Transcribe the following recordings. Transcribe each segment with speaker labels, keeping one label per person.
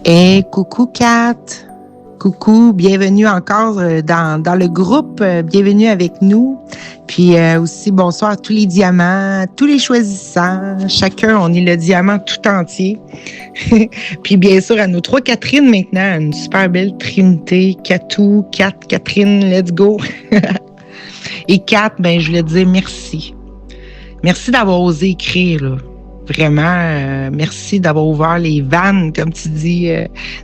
Speaker 1: Et coucou Kat, coucou, bienvenue encore dans le groupe, bienvenue avec nous. Puis aussi bonsoir à tous les diamants, tous les choisissants, chacun on est le diamant tout entier. Puis bien sûr à nos trois Catherine maintenant, une super belle trinité, Katou, Kat, Catherine, let's go. Et Kat, ben je voulais te dire merci. Merci d'avoir osé écrire là. Vraiment, merci d'avoir ouvert les vannes, comme tu dis,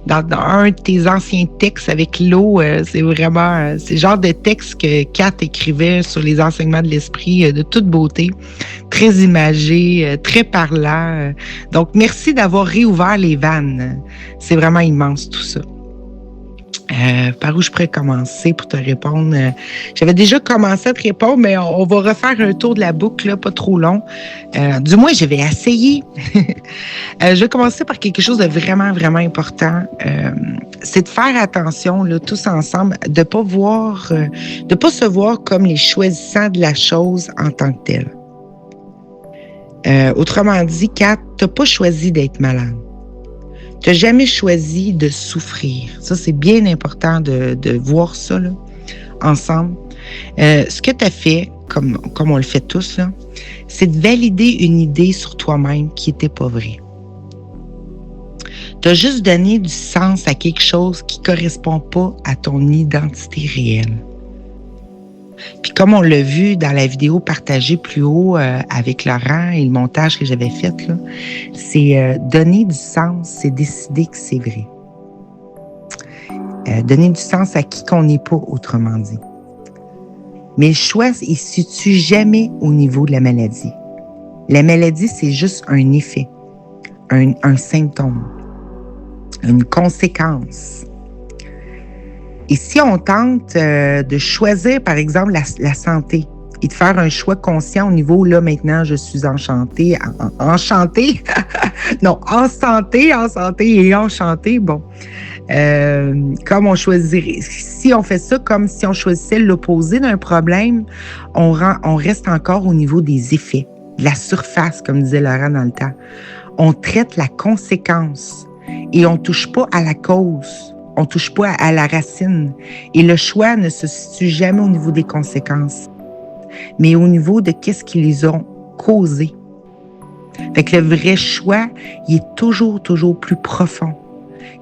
Speaker 1: dans un de tes anciens textes avec l'eau. C'est vraiment, c'est le genre de texte que Kat écrivait sur les enseignements de l'esprit de toute beauté, très imagé, très parlant. Donc, merci d'avoir réouvert les vannes. C'est vraiment immense tout ça. Par où je pourrais commencer pour te répondre? J'avais déjà commencé à te répondre, mais on va refaire un tour de la boucle, là, pas trop long. Du moins, je vais essayer. Je vais commencer par quelque chose de vraiment, vraiment important. C'est de faire attention, là, tous ensemble, de pas se voir comme les choisissants de la chose en tant que telle. Autrement dit, Kat, t'as pas choisi d'être malade. Tu n'as jamais choisi de souffrir. Ça, c'est bien important de voir ça là, ensemble. Ce que tu as fait, comme on le fait tous, là, c'est de valider une idée sur toi-même qui n'était pas vraie. Tu as juste donné du sens à quelque chose qui ne correspond pas à ton identité réelle. Puis comme on l'a vu dans la vidéo partagée plus haut avec Laurent et le montage que j'avais fait, là, c'est donner du sens, c'est décider que c'est vrai. Donner du sens à qui qu'on n'est pas, autrement dit. Mais le choix, il ne se situe jamais au niveau de la maladie. La maladie, c'est juste un effet, un symptôme, une conséquence. Et si on tente de choisir, par exemple, la santé et de faire un choix conscient au niveau, là, maintenant, je suis enchantée, non, en santé et enchantée, bon. Comme on choisirait, si on fait ça comme si on choisissait l'opposé d'un problème, on reste encore au niveau des effets, de la surface, comme disait Laurent dans le temps. On traite la conséquence et on touche pas à la cause. On touche pas à la racine. Et le choix ne se situe jamais au niveau des conséquences, mais au niveau de qu'est-ce qui les ont causées. Fait que le vrai choix, il est toujours plus profond.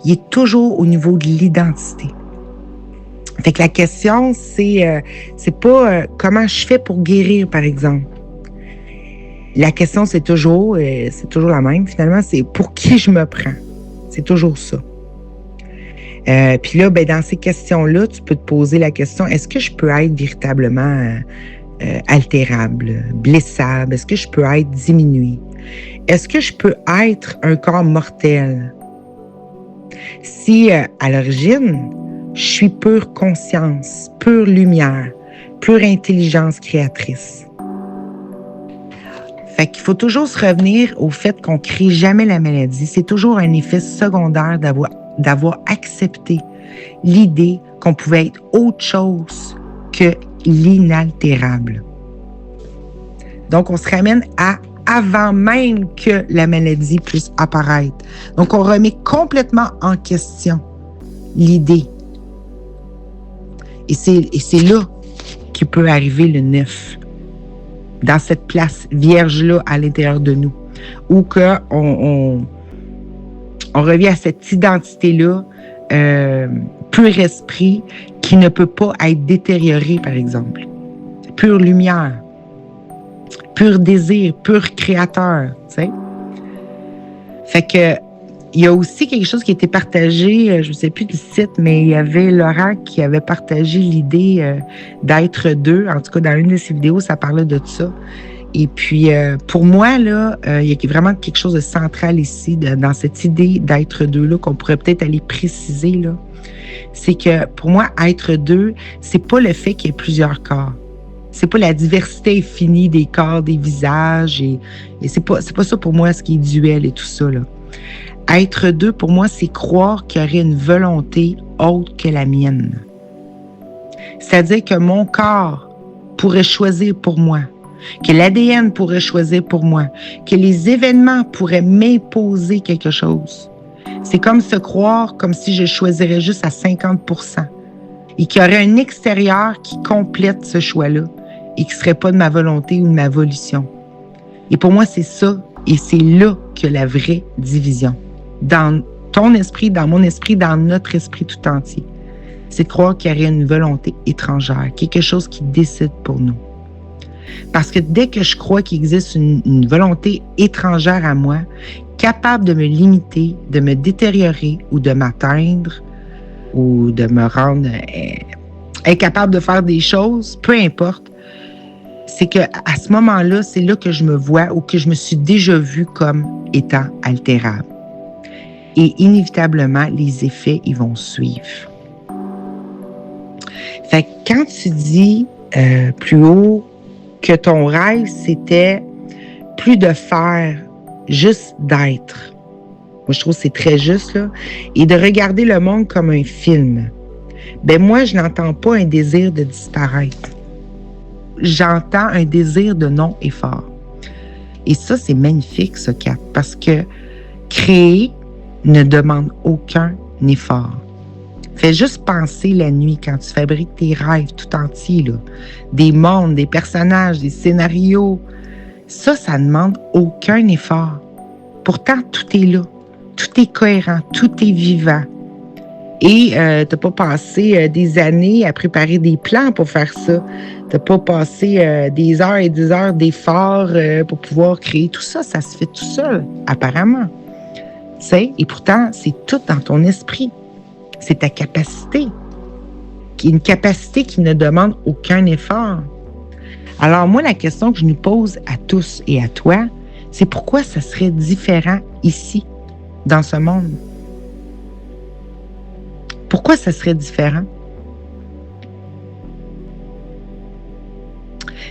Speaker 1: Il est toujours au niveau de l'identité. Fait que la question, c'est pas comment je fais pour guérir, par exemple. La question, c'est toujours la même, finalement, c'est pour qui je me prends. C'est toujours ça. Puis là, ben, dans ces questions-là, tu peux te poser la question, est-ce que je peux être véritablement altérable, blessable? Est-ce que je peux être diminué? Est-ce que je peux être un corps mortel? Si, à l'origine, je suis pure conscience, pure lumière, pure intelligence créatrice. Fait qu'il faut toujours se revenir au fait qu'on ne crée jamais la maladie. C'est toujours un effet secondaire d'avoir accepté l'idée qu'on pouvait être autre chose que l'inaltérable. Donc, on se ramène à avant même que la maladie puisse apparaître. Donc, on remet complètement en question l'idée. Et c'est là qu'il peut arriver le 9, dans cette place vierge-là à l'intérieur de nous, où on revient à cette identité-là, pur esprit, qui ne peut pas être détériorée, par exemple. Pure lumière, pur désir, pur créateur, tu sais. Fait que, il y a aussi quelque chose qui a été partagé, je ne sais plus du site, mais il y avait Laurent qui avait partagé l'idée d'être deux. En tout cas, dans une de ses vidéos, ça parlait de ça. Et puis, pour moi, là, il y a vraiment quelque chose de central ici, dans cette idée d'être deux, là, qu'on pourrait peut-être aller préciser, là. C'est que, pour moi, être deux, c'est pas le fait qu'il y ait plusieurs corps. C'est pas la diversité infinie des corps, des visages, et c'est pas ça pour moi, ce qui est duel et tout ça, là. Être deux, pour moi, c'est croire qu'il y aurait une volonté autre que la mienne. C'est-à-dire que mon corps pourrait choisir pour moi, que l'ADN pourrait choisir pour moi, que les événements pourraient m'imposer quelque chose. C'est comme se croire comme si je choisirais juste à 50% et qu'il y aurait un extérieur qui complète ce choix-là et qui ne serait pas de ma volonté ou de ma volition. Et pour moi, c'est ça, et c'est là que la vraie division. Dans ton esprit, dans mon esprit, dans notre esprit tout entier. C'est de croire qu'il y aurait une volonté étrangère, quelque chose qui décide pour nous. Parce que dès que je crois qu'il existe une volonté étrangère à moi, capable de me limiter, de me détériorer ou de m'atteindre ou de me rendre incapable de faire des choses, peu importe, c'est qu'à ce moment-là, c'est là que je me vois ou que je me suis déjà vue comme étant altérable. Et inévitablement, les effets, ils vont suivre. Fait que quand tu dis plus haut que ton rêve, c'était plus de faire, juste d'être. Moi, je trouve que c'est très juste, là. Et de regarder le monde comme un film. Ben moi, je n'entends pas un désir de disparaître. J'entends un désir de non-effort. Et ça, c'est magnifique, ça, Kat, parce que créer ne demande aucun effort. Fais juste penser la nuit quand tu fabriques tes rêves tout entiers, là. Des mondes, des personnages, des scénarios. Ça ne demande aucun effort. Pourtant, tout est là. Tout est cohérent, tout est vivant. Et tu n'as pas passé des années à préparer des plans pour faire ça. Tu n'as pas passé des heures et des heures d'efforts pour pouvoir créer tout ça. Ça se fait tout seul, apparemment. Tu sais, et pourtant, c'est tout dans ton esprit. C'est ta capacité. Une capacité qui ne demande aucun effort. Alors moi, la question que je nous pose à tous et à toi, c'est pourquoi ça serait différent ici, dans ce monde? Pourquoi ça serait différent?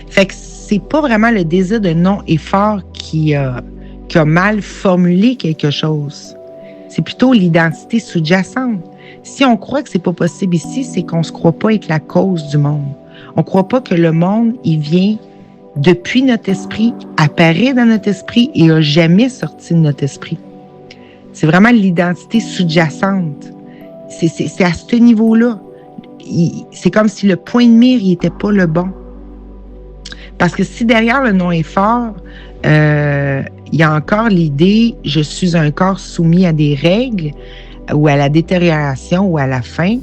Speaker 1: Fait que c'est pas vraiment le désir de non-effort qui a mal formulé quelque chose. C'est plutôt l'identité sous-jacente. Si on croit que c'est pas possible ici, c'est qu'on se croit pas être la cause du monde. On croit pas que le monde, il vient depuis notre esprit, apparaît dans notre esprit et a jamais sorti de notre esprit. C'est vraiment l'identité sous-jacente. C'est à ce niveau-là. C'est comme si le point de mire, il n'était pas le bon. Parce que si derrière le non-effort, il y a encore l'idée « je suis un corps soumis à des règles » ou à la détérioration ou à la faim,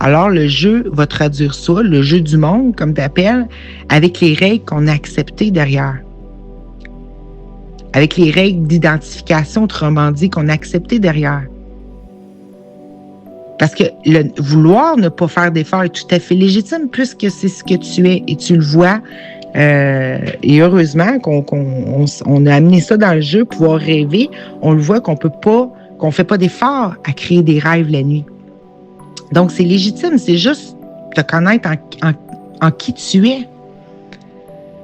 Speaker 1: alors le jeu va traduire ça, le jeu du monde, comme tu appelles, avec les règles qu'on a acceptées derrière. Avec les règles d'identification, autrement dit, qu'on a acceptées derrière. Parce que le vouloir ne pas faire d'efforts est tout à fait légitime puisque c'est ce que tu es et tu le vois. Et heureusement qu'on a amené ça dans le jeu, pouvoir rêver. On le voit qu'on fait pas d'efforts à créer des rêves la nuit. Donc, c'est légitime. C'est juste te connaître en qui tu es.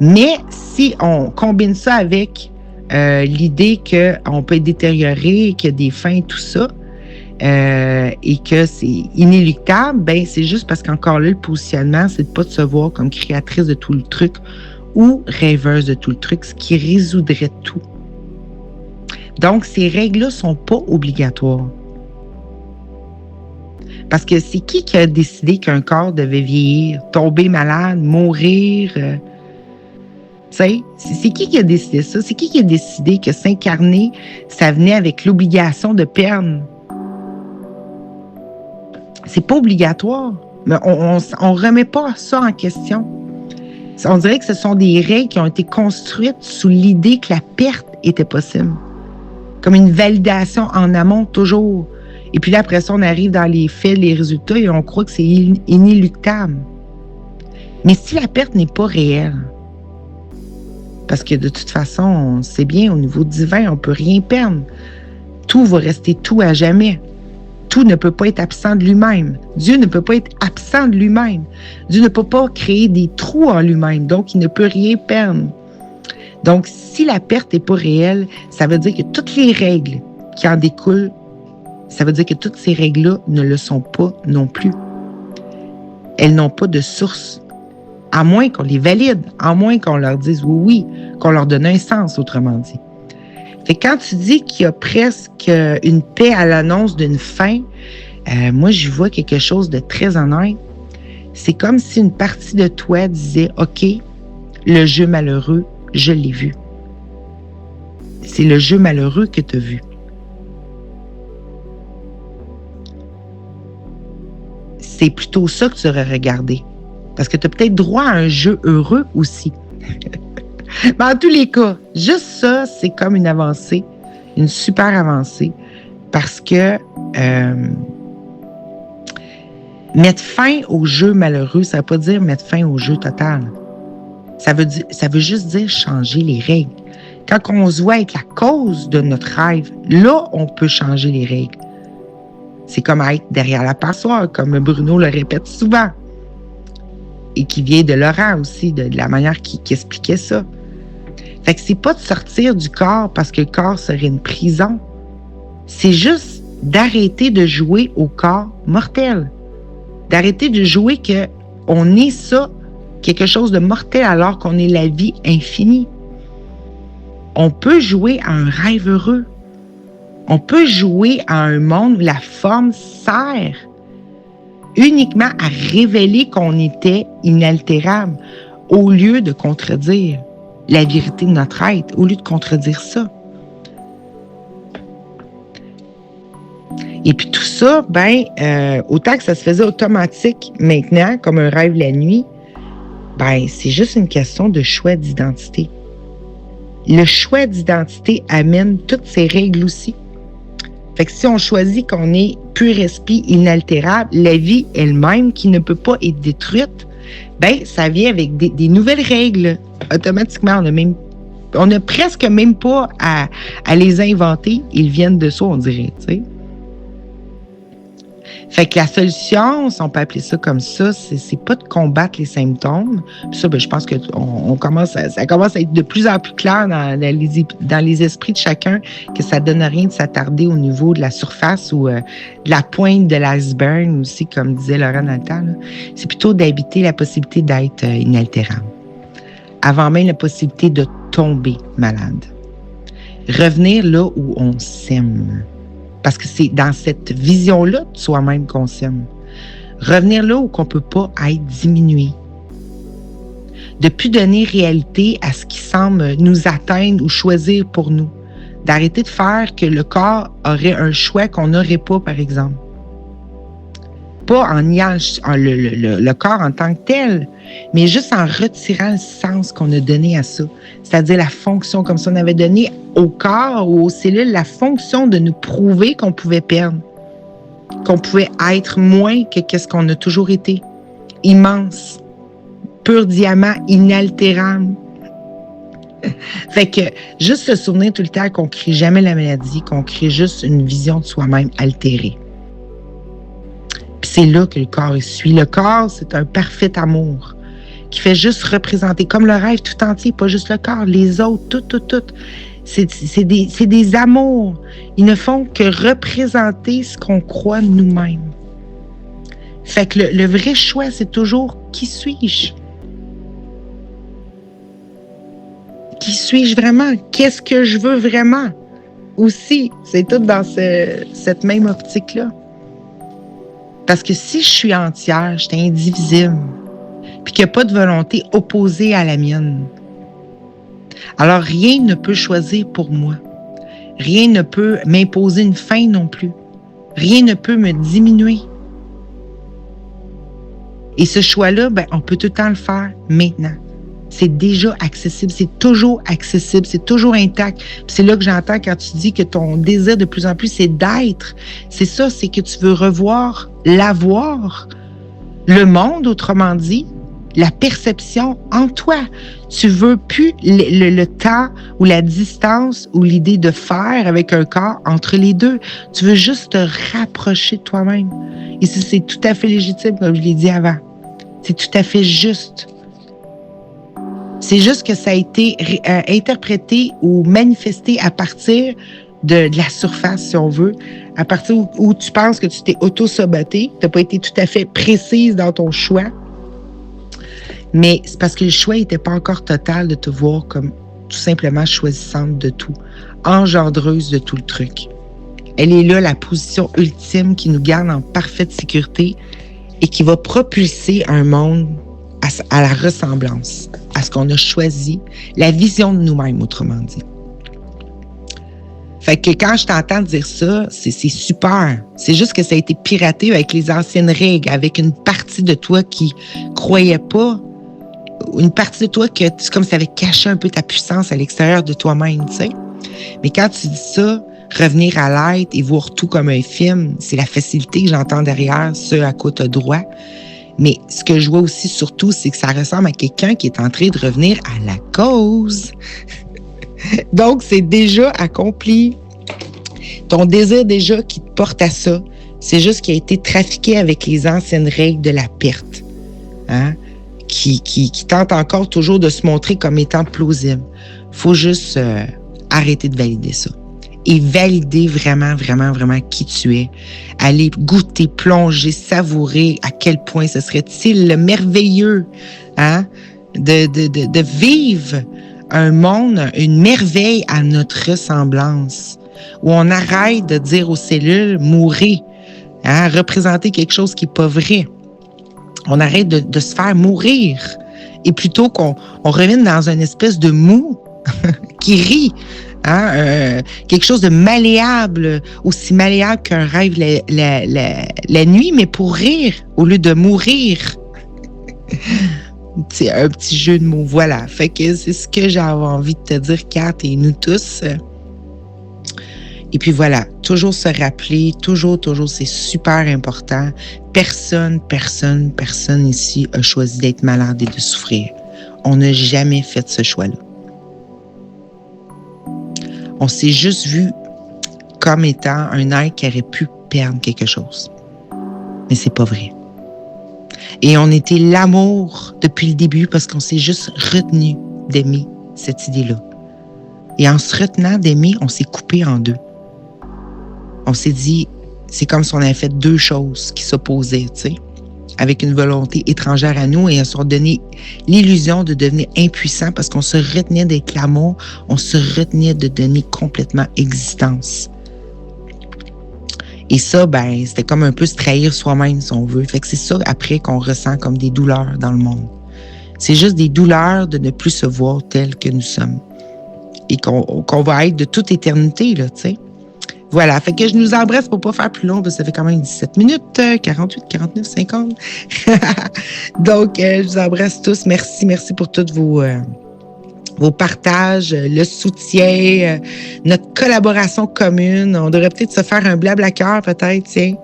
Speaker 1: Mais si on combine ça avec l'idée qu'on peut être détérioré, qu'il y a des fins, tout ça, et que c'est inéluctable, ben c'est juste parce qu'encore là, le positionnement, c'est de pas de se voir comme créatrice de tout le truc ou rêveuse de tout le truc, ce qui résoudrait tout. Donc, ces règles-là sont pas obligatoires. Parce que c'est qui a décidé qu'un corps devait vieillir, tomber malade, mourir? Tu sais, c'est qui a décidé ça? C'est qui a décidé que s'incarner, ça venait avec l'obligation de perdre? C'est pas obligatoire, mais on remet pas ça en question. On dirait que ce sont des règles qui ont été construites sous l'idée que la perte était possible. Comme une validation en amont, toujours. Et puis là, après ça, on arrive dans les faits, les résultats, et on croit que c'est inéluctable. Mais si la perte n'est pas réelle, parce que de toute façon, on sait bien, au niveau divin, on ne peut rien perdre. Tout va rester tout à jamais. Tout ne peut pas être absent de lui-même. Dieu ne peut pas être absent de lui-même. Dieu ne peut pas créer des trous en lui-même, donc il ne peut rien perdre. Donc, si la perte n'est pas réelle, ça veut dire que toutes les règles qui en découlent, ça veut dire que toutes ces règles-là ne le sont pas non plus. Elles n'ont pas de source. À moins qu'on les valide, à moins qu'on leur dise oui, qu'on leur donne un sens, autrement dit. Fait que quand tu dis qu'il y a presque une paix à l'annonce d'une fin, moi, j'y vois quelque chose de très honnête. C'est comme si une partie de toi disait, OK, le jeu malheureux, je l'ai vu. C'est le jeu malheureux que tu as vu. C'est plutôt ça que tu aurais regardé. Parce que tu as peut-être droit à un jeu heureux aussi. Mais en tous les cas, juste ça, c'est comme une avancée, une super avancée. Parce que mettre fin au jeu malheureux, ça ne veut pas dire mettre fin au jeu total. Ça veut juste dire changer les règles. Quand on se voit être la cause de notre rêve, là, on peut changer les règles. C'est comme être derrière la passoire, comme Bruno le répète souvent. Et qui vient de Laurent aussi, de la manière qu'il expliquait ça. Fait que c'est pas de sortir du corps parce que le corps serait une prison. C'est juste d'arrêter de jouer au corps mortel. D'arrêter de jouer qu'on est ça, quelque chose de mortel alors qu'on est la vie infinie. On peut jouer à un rêve heureux. On peut jouer à un monde où la forme sert uniquement à révéler qu'on était inaltérable au lieu de contredire la vérité de notre être, au lieu de contredire ça. Et puis tout ça, autant que ça se faisait automatique maintenant, comme un rêve la nuit, c'est juste une question de choix d'identité. Le choix d'identité amène toutes ces règles aussi. Fait que si on choisit qu'on est pur esprit inaltérable, la vie elle-même qui ne peut pas être détruite, ça vient avec des nouvelles règles. Automatiquement, on n'a presque même pas à les inventer. Ils viennent de soi, on dirait, tu sais. Fait que la solution, si on peut appeler ça comme ça, c'est pas de combattre les symptômes. Puis ça, je pense que ça commence à être de plus en plus clair dans les esprits de chacun que ça donne rien de s'attarder au niveau de la surface ou de la pointe de l'iceberg aussi, comme disait Laurent dans le temps. Là. C'est plutôt d'habiter la possibilité d'être inaltérable. Avant même la possibilité de tomber malade. Revenir là où on s'aime. Parce que c'est dans cette vision-là de soi-même qu'on s'aime. Revenir là où on ne peut pas être diminué. De ne plus donner réalité à ce qui semble nous atteindre ou choisir pour nous. D'arrêter de faire que le corps aurait un choix qu'on n'aurait pas, par exemple. Pas en niant le corps en tant que tel, mais juste en retirant le sens qu'on a donné à ça. C'est-à-dire la fonction, comme si on avait donné au corps ou aux cellules la fonction de nous prouver qu'on pouvait perdre, qu'on pouvait être moins que qu'est-ce qu'on a toujours été. Immense, pur diamant, inaltérable. Fait que juste se souvenir tout le temps qu'on ne crée jamais la maladie, qu'on crée juste une vision de soi-même altérée. C'est là que le corps suit. Le corps, c'est un parfait amour qui fait juste représenter, comme le rêve tout entier, pas juste le corps, les autres, tout. C'est des amours. Ils ne font que représenter ce qu'on croit nous-mêmes. Fait que le vrai choix, c'est toujours qui suis-je? Qui suis-je vraiment? Qu'est-ce que je veux vraiment? Aussi, c'est tout dans cette même optique-là. Parce que si je suis entière, je suis indivisible, puis qu'il n'y a pas de volonté opposée à la mienne, alors rien ne peut choisir pour moi. Rien ne peut m'imposer une fin non plus. Rien ne peut me diminuer. Et ce choix-là, on peut tout le temps le faire maintenant. C'est déjà accessible, c'est toujours accessible, c'est toujours intact. Puis c'est là que j'entends quand tu dis que ton désir de plus en plus, c'est d'être. C'est ça, c'est que tu veux revoir, l'avoir, le monde, autrement dit, la perception en toi. Tu veux plus le temps ou la distance ou l'idée de faire avec un corps entre les deux. Tu veux juste te rapprocher de toi-même. Et c'est tout à fait légitime, comme je l'ai dit avant. C'est tout à fait juste. C'est juste que ça a été interprété ou manifesté à partir de la surface, si on veut, à partir où tu penses que tu t'es auto-saboté, tu n'as pas été tout à fait précise dans ton choix, mais c'est parce que le choix n'était pas encore total de te voir comme tout simplement choisissante de tout. engendreuse de tout le truc. Elle est là, la position ultime qui nous garde en parfaite sécurité et qui va propulser un monde à la ressemblance, à ce qu'on a choisi, la vision de nous-mêmes, autrement dit. Fait que quand je t'entends dire ça, c'est super. C'est juste que ça a été piraté avec les anciennes règles, avec une partie de toi qui croyait pas, une partie de toi que c'est comme si ça avait caché un peu ta puissance à l'extérieur de toi-même, tu sais. Mais quand tu dis ça, revenir à l'être et voir tout comme un film, c'est la facilité que j'entends derrière ce à quoi tu as droit. Mais ce que je vois aussi surtout, c'est que ça ressemble à quelqu'un qui est en train de revenir à la cause. Donc, c'est déjà accompli. Ton désir déjà qui te porte à ça, c'est juste qu'il a été trafiqué avec les anciennes règles de la perte. Hein? Qui tente encore toujours de se montrer comme étant plausible. Faut juste arrêter de valider ça. Et valider vraiment, vraiment, vraiment qui tu es. Aller goûter, plonger, savourer à quel point ce serait-il merveilleux, hein, de vivre un monde, une merveille à notre ressemblance, où on arrête de dire aux cellules « mourrez hein, », représenter quelque chose qui n'est pas vrai. On arrête de se faire mourir. Et plutôt qu'on revienne dans une espèce de mou qui rit, hein, quelque chose de malléable, aussi malléable qu'un rêve la nuit, mais pour rire au lieu de mourir. C'est un petit jeu de mots. Voilà. Fait que c'est ce que j'avais envie de te dire, Kat, et nous tous. Et puis voilà, toujours se rappeler, toujours, c'est super important. Personne ici a choisi d'être malade et de souffrir. On n'a jamais fait ce choix-là. On s'est juste vu comme étant un être qui aurait pu perdre quelque chose. Mais c'est pas vrai. Et on était l'amour depuis le début parce qu'on s'est juste retenu d'aimer cette idée-là. Et en se retenant d'aimer, on s'est coupé en deux. On s'est dit, c'est comme si on avait fait deux choses qui s'opposaient, tu sais, avec une volonté étrangère à nous et on s'est donné l'illusion de devenir impuissant parce qu'on se retenait d'être l'amour, on se retenait de donner complètement existence. Et ça, ben, c'était comme un peu se trahir soi-même, si on veut. Fait que c'est ça, après, qu'on ressent comme des douleurs dans le monde. C'est juste des douleurs de ne plus se voir tel que nous sommes. Et qu'on va être de toute éternité, là, tu sais. Voilà, fait que je nous embrasse pour pas faire plus long, parce que ça fait quand même 17 minutes, 48, 49, 50. Donc, je vous embrasse tous. Merci pour toutes vos partages, le soutien, notre collaboration commune. On devrait peut-être se faire un blabla-cœur, peut-être, tiens,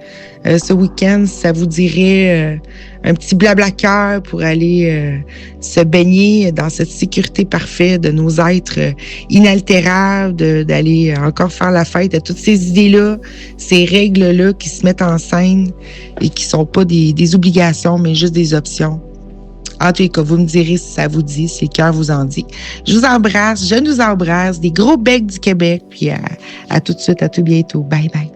Speaker 1: ce week-end, si ça vous dirait un petit blabla-cœur pour aller se baigner dans cette sécurité parfaite de nos êtres inaltérables, d'aller encore faire la fête à toutes ces idées-là, ces règles-là qui se mettent en scène et qui sont pas des obligations, mais juste des options. En tout cas, vous me direz si ça vous dit, si le cœur vous en dit. Je vous embrasse, je nous embrasse, des gros becs du Québec, puis à tout de suite, à tout bientôt. Bye bye.